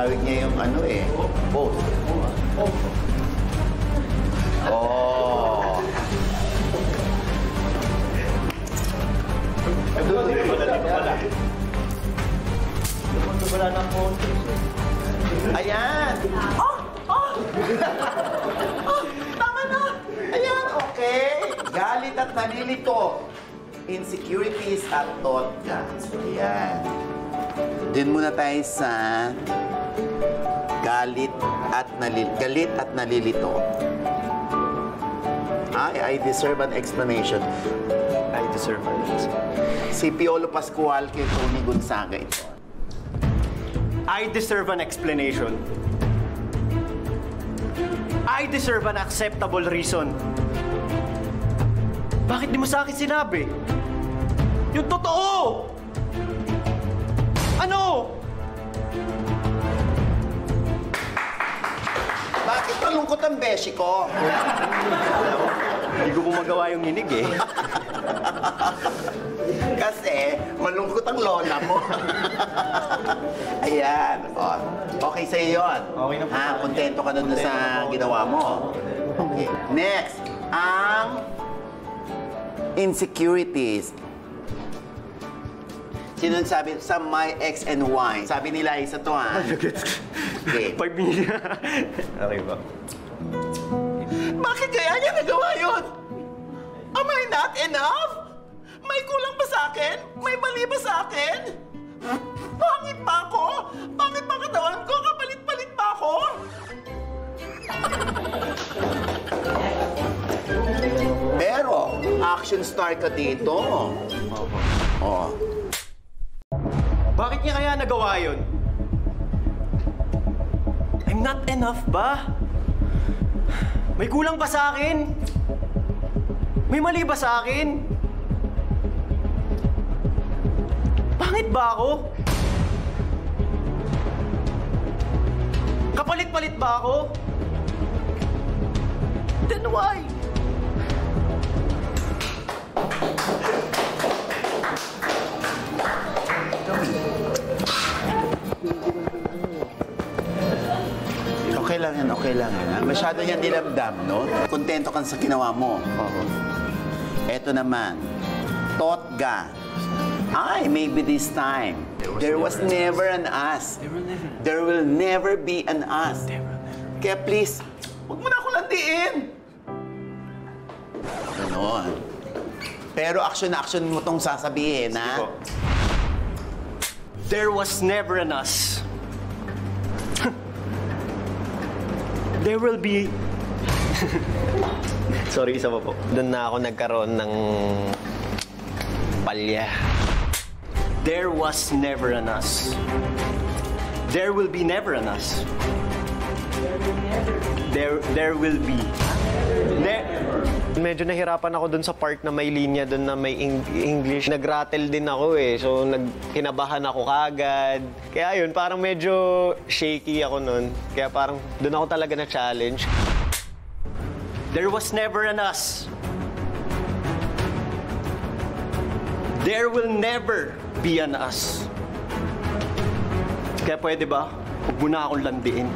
Ginamit niya yung ano eh. Both. Oh. Wala na po. Ayan! Oh! Oh! Oh! Tama na! Ayan, okay. Galit at nalilito. Insecurities at thought ka. So, ayan. Din muna tayo sa galit at nalilito. I deserve an explanation. I deserve an explanation. Si Piolo Pascual kay Tony Gonzaga ito. I deserve an explanation. I deserve an acceptable reason. Bakit di mo sa akin sinabi? Yung totoo! Ano? Bakit malungkot ang beshi ko? Hindi ko magawa yung hinig eh. Kasi malungkot ang lola mo. Ayan. Oh. Okay sa'yo yun. Okay na po. Kontento ka na sa ginawa mo. Okay. Next, ang insecurities. Sino sabi? Sa my X and Y. Sabi nila isa to ha. Okay. 5 million. Okay ba? Bakit kaya niya nagawa yun? Am I not enough? May kulang ba sa akin? May mali ba sa akin? Pangit pa ako? Pangit pa katawan ko? Kapalit-palit pa ako? Pero, action star ka dito. Oh. Bakit niya kaya nagawa yun? I'm not enough ba? May kulang ba sa akin? May mali ba sa akin? Pangit ba ako? Kapalit-palit ba ako? Then why? Okay lang yan, okay lang yan. Masyado niyan nilamdam, no? Kontento ka sa ginawa mo. Eto naman, Totga. Ay, maybe this time. There was never an us. There will never be an us. Kaya please, huwag mo na ako landiin. Ganon. Pero action mo tong sasabihin, ha? There was never an us. There will be... Sorry, isa pa po. Doon na ako nagkaroon ng palya. There was never an us. There will be never an us. There will be. Medyo nahirapan ako doon sa part na may linya doon na may English. Nag-rattle din ako eh. So, kinabahan ako kagad. Kaya yun, parang medyo shaky ako noon. Kaya parang doon ako talaga na-challenge. There was never an us. There will never be an us. Kaya pwede ba? Huwag mo na akong landiin.